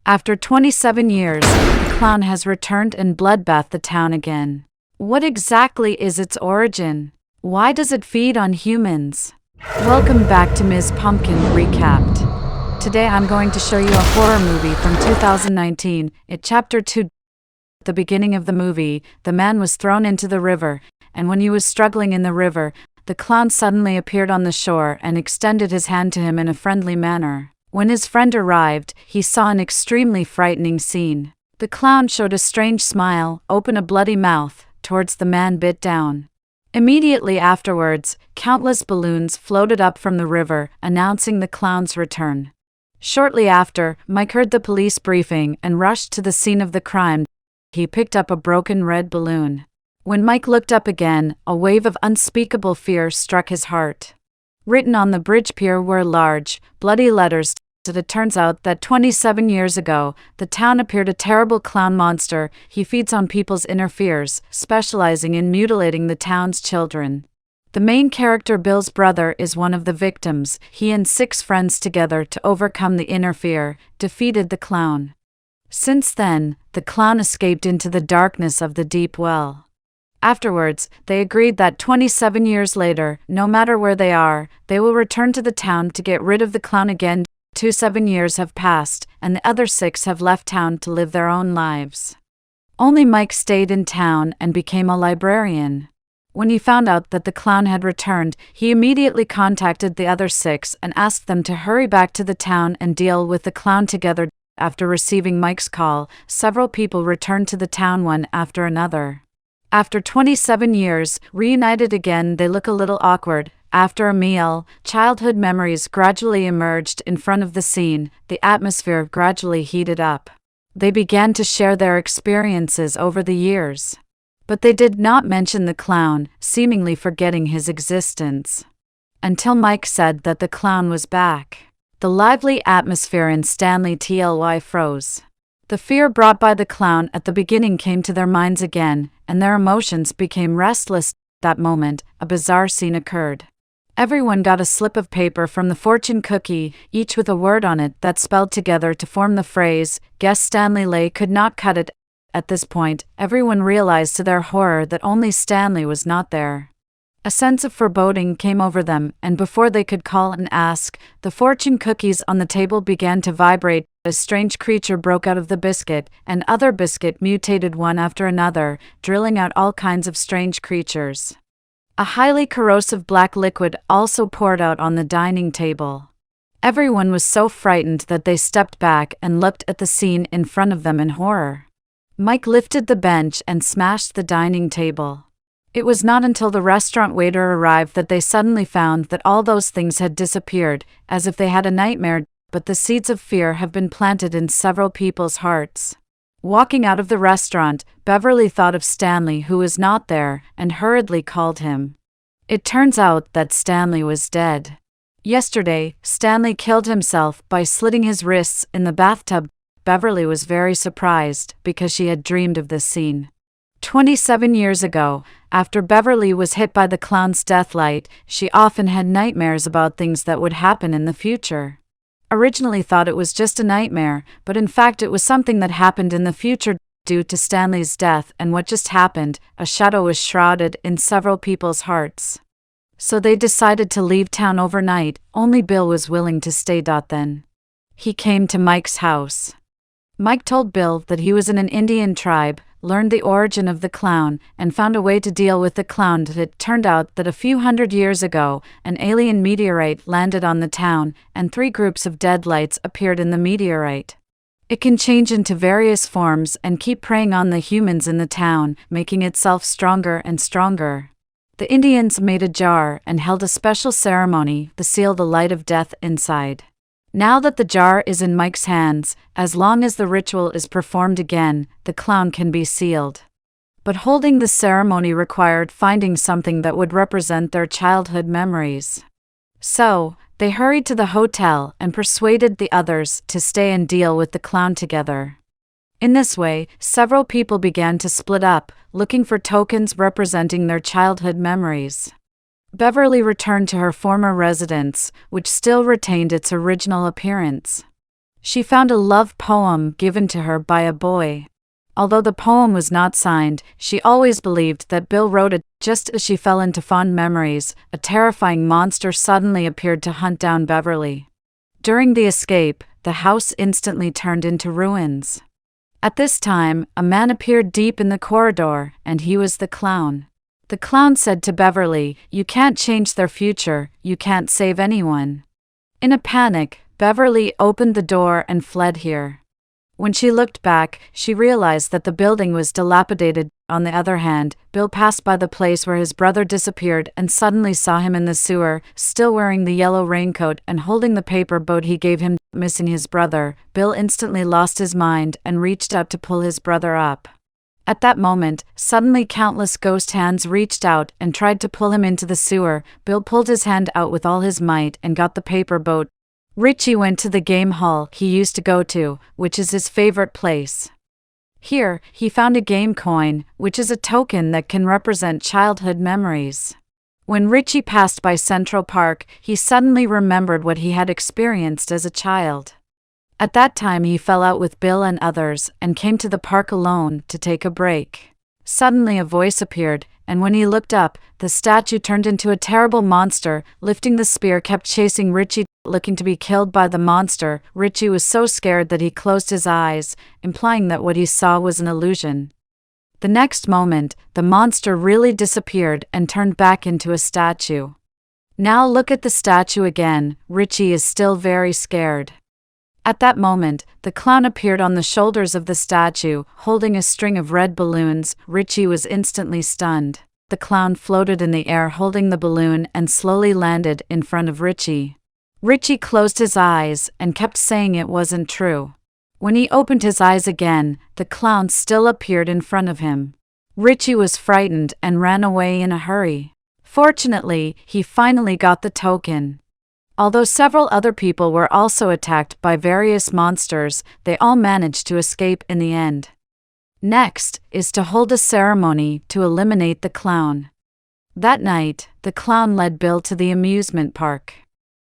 After 27 years, the clown has returned and bloodbathed the town again. What exactly is its origin? Why does it feed on humans? Welcome back to Ms. Pumpkin Recapped. Today I'm going to show you a horror movie from 2019, Chapter 2. At the beginning of the movie, the man was thrown into the river, and when he was struggling in the river, the clown suddenly appeared on the shore and extended his hand to him in a friendly manner. When his friend arrived, he saw an extremely frightening scene. The clown showed a strange smile, opened a bloody mouth, towards the man bit down. Immediately afterwards, countless balloons floated up from the river, announcing the clown's return. Shortly after, Mike heard the police briefing and rushed to the scene of the crime. He picked up a broken red balloon. When Mike looked up again, a wave of unspeakable fear struck his heart. Written on the bridge pier were large, bloody letters. It turns out that 27 years ago, the town appeared a terrible clown monster. He feeds on people's inner fears, specializing in mutilating the town's children. The main character, Bill's brother, is one of the victims. He and 6 friends together to overcome the inner fear, defeated the clown. Since then, the clown escaped into the darkness of the deep well. Afterwards, they agreed that 27 years later, no matter where they are, they will return to the town to get rid of the clown again. 7 years have passed, and the other 6 have left town to live their own lives. Only Mike stayed in town and became a librarian. When he found out that the clown had returned, he immediately contacted the other 6 and asked them to hurry back to the town and deal with the clown together. After receiving Mike's call, several people returned to the town one after another. After 27 years, reunited again, they look a little awkward. After a meal, childhood memories gradually emerged in front of the scene. The atmosphere gradually heated up. They began to share their experiences over the years. But they did not mention the clown, seemingly forgetting his existence. Until Mike said that the clown was back. The lively atmosphere in Stanley TLY froze. The fear brought by the clown at the beginning came to their minds again, and their emotions became restless. At that moment, a bizarre scene occurred. Everyone got a slip of paper from the fortune cookie, each with a word on it that spelled together to form the phrase, "Guess Stanley Lay could not cut it." At this point, everyone realized to their horror that only Stanley was not there. A sense of foreboding came over them, and before they could call and ask, the fortune cookies on the table began to vibrate. A strange creature broke out of the biscuit, and other biscuit mutated one after another, drilling out all kinds of strange creatures. A highly corrosive black liquid also poured out on the dining table. Everyone was so frightened that they stepped back and looked at the scene in front of them in horror. Mike lifted the bench and smashed the dining table. It was not until the restaurant waiter arrived that they suddenly found that all those things had disappeared, as if they had a nightmare, but the seeds of fear have been planted in several people's hearts. Walking out of the restaurant, Beverly thought of Stanley, who was not there, and hurriedly called him. It turns out that Stanley was dead. Yesterday, Stanley killed himself by slitting his wrists in the bathtub. Beverly was very surprised because she had dreamed of this scene. 27 years ago, after Beverly was hit by the clown's deathlight, she often had nightmares about things that would happen in the future. Originally thought it was just a nightmare, but in fact it was something that happened in the future. Due to Stanley's death and what just happened, a shadow was shrouded in several people's hearts. So they decided to leave town overnight. Only Bill was willing to stay. Then he came to Mike's house. Mike told Bill that he was in an Indian tribe, learned the origin of the clown, and found a way to deal with the clown. It turned out that a few hundred years ago, an alien meteorite landed on the town, and 3 groups of deadlights appeared in the meteorite. It can change into various forms and keep preying on the humans in the town, making itself stronger and stronger. The Indians made a jar and held a special ceremony to seal the light of death inside. Now that the jar is in Mike's hands, as long as the ritual is performed again, the clown can be sealed. But holding the ceremony required finding something that would represent their childhood memories. So, they hurried to the hotel and persuaded the others to stay and deal with the clown together. In this way, several people began to split up, looking for tokens representing their childhood memories. Beverly returned to her former residence, which still retained its original appearance. She found a love poem given to her by a boy. Although the poem was not signed, she always believed that Bill wrote it. Just as she fell into fond memories, a terrifying monster suddenly appeared to hunt down Beverly. During the escape, the house instantly turned into ruins. At this time, a man appeared deep in the corridor, and he was the clown. The clown said to Beverly, "You can't change their future, you can't save anyone." In a panic, Beverly opened the door and fled here. When she looked back, she realized that the building was dilapidated. On the other hand, Bill passed by the place where his brother disappeared and suddenly saw him in the sewer, still wearing the yellow raincoat and holding the paper boat he gave him. Missing his brother, Bill instantly lost his mind and reached out to pull his brother up. At that moment, suddenly countless ghost hands reached out and tried to pull him into the sewer. Bill pulled his hand out with all his might and got the paper boat. Richie went to the game hall he used to go to, which is his favorite place. Here, he found a game coin, which is a token that can represent childhood memories. When Richie passed by Central Park, he suddenly remembered what he had experienced as a child. At that time he fell out with Bill and others and came to the park alone to take a break. Suddenly a voice appeared, and when he looked up, the statue turned into a terrible monster. Lifting the spear kept chasing Richie, looking to be killed by the monster. Richie was so scared that he closed his eyes, implying that what he saw was an illusion. The next moment, the monster really disappeared and turned back into a statue. Now look at the statue again. Richie is still very scared. At that moment, the clown appeared on the shoulders of the statue, holding a string of red balloons. Richie was instantly stunned. The clown floated in the air holding the balloon and slowly landed in front of Richie. Richie closed his eyes and kept saying it wasn't true. When he opened his eyes again, the clown still appeared in front of him. Richie was frightened and ran away in a hurry. Fortunately, he finally got the token. Although several other people were also attacked by various monsters, they all managed to escape in the end. Next is to hold a ceremony to eliminate the clown. That night, the clown led Bill to the amusement park.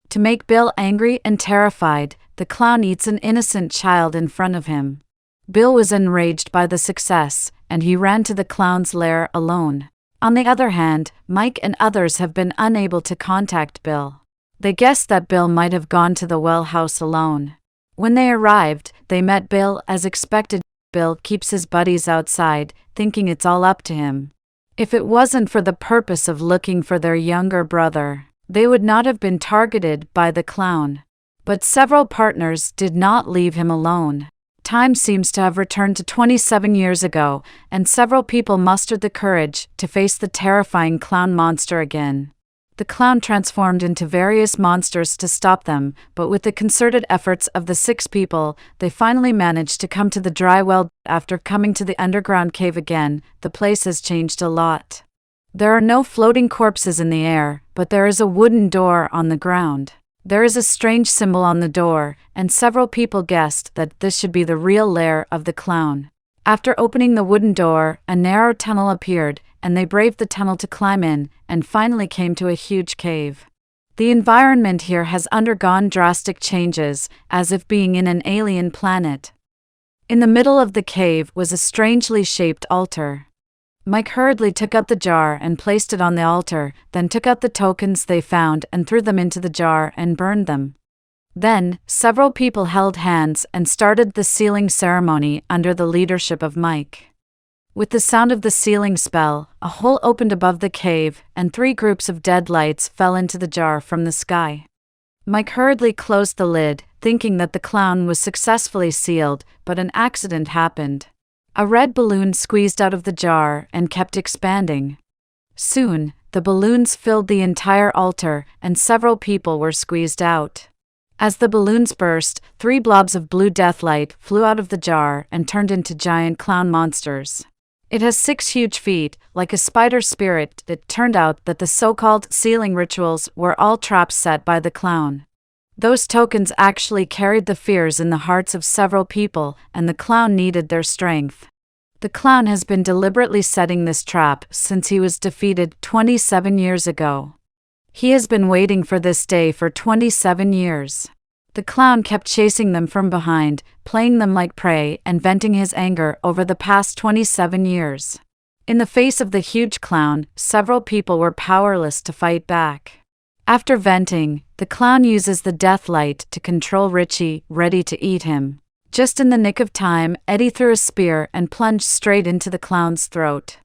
To make Bill angry and terrified, the clown eats an innocent child in front of him. Bill was enraged by the success, and he ran to the clown's lair alone. On the other hand, Mike and others have been unable to contact Bill. They guessed that Bill might have gone to the well house alone. When they arrived, they met Bill as expected. Bill keeps his buddies outside, thinking it's all up to him. If it wasn't for the purpose of looking for their younger brother, they would not have been targeted by the clown. But several partners did not leave him alone. Time seems to have returned to 27 years ago, and several people mustered the courage to face the terrifying clown monster again. The clown transformed into various monsters to stop them, but with the concerted efforts of the 6 people, they finally managed to come to the dry well. After coming to the underground cave again, the place has changed a lot. There are no floating corpses in the air, but there is a wooden door on the ground. There is a strange symbol on the door, and several people guessed that this should be the real lair of the clown. After opening the wooden door, a narrow tunnel appeared, and they braved the tunnel to climb in, and finally came to a huge cave. The environment here has undergone drastic changes, as if being in an alien planet. In the middle of the cave was a strangely shaped altar. Mike hurriedly took out the jar and placed it on the altar, then took out the tokens they found and threw them into the jar and burned them. Then, several people held hands and started the sealing ceremony under the leadership of Mike. With the sound of the sealing spell, a hole opened above the cave, and 3 groups of dead lights fell into the jar from the sky. Mike hurriedly closed the lid, thinking that the clown was successfully sealed, but an accident happened. A red balloon squeezed out of the jar and kept expanding. Soon, the balloons filled the entire altar, and several people were squeezed out. As the balloons burst, 3 blobs of blue deathlight flew out of the jar and turned into giant clown monsters. It has 6 huge feet, like a spider spirit. It turned out that the so-called sealing rituals were all traps set by the clown. Those tokens actually carried the fears in the hearts of several people, and the clown needed their strength. The clown has been deliberately setting this trap since he was defeated 27 years ago. He has been waiting for this day for 27 years. The clown kept chasing them from behind, playing them like prey and venting his anger over the past 27 years. In the face of the huge clown, several people were powerless to fight back. After venting, the clown uses the death light to control Richie, ready to eat him. Just in the nick of time, Eddie threw a spear and plunged straight into the clown's throat.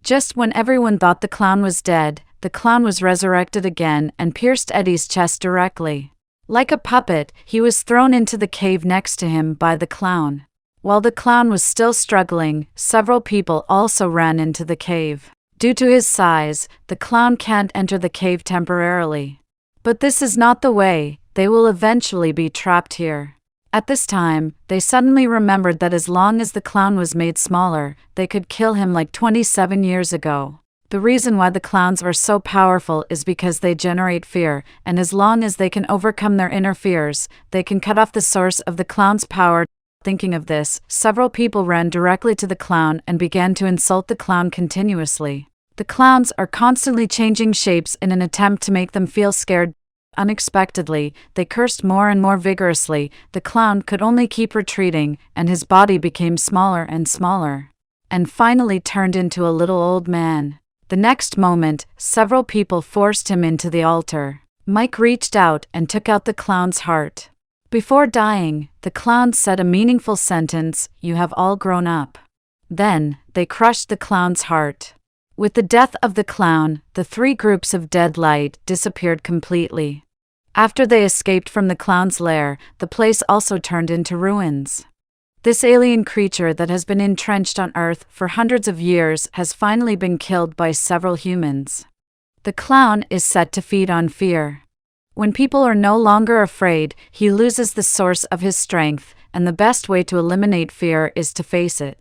Just when everyone thought the clown was dead, the clown was resurrected again and pierced Eddie's chest directly. Like a puppet, he was thrown into the cave next to him by the clown. While the clown was still struggling, several people also ran into the cave. Due to his size, the clown can't enter the cave temporarily. But this is not the way, they will eventually be trapped here. At this time, they suddenly remembered that as long as the clown was made smaller, they could kill him like 27 years ago. The reason why the clowns are so powerful is because they generate fear, and as long as they can overcome their inner fears, they can cut off the source of the clown's power. Thinking of this, several people ran directly to the clown and began to insult the clown continuously. The clowns are constantly changing shapes in an attempt to make them feel scared. Unexpectedly, they cursed more and more vigorously. The clown could only keep retreating, and his body became smaller and smaller, and finally turned into a little old man. The next moment, several people forced him into the altar. Mike reached out and took out the clown's heart. Before dying, the clown said a meaningful sentence, "You have all grown up." Then, they crushed the clown's heart. With the death of the clown, the three groups of dead light disappeared completely. After they escaped from the clown's lair, the place also turned into ruins. This alien creature that has been entrenched on Earth for hundreds of years has finally been killed by several humans. The clown is set to feed on fear. When people are no longer afraid, he loses the source of his strength, and the best way to eliminate fear is to face it.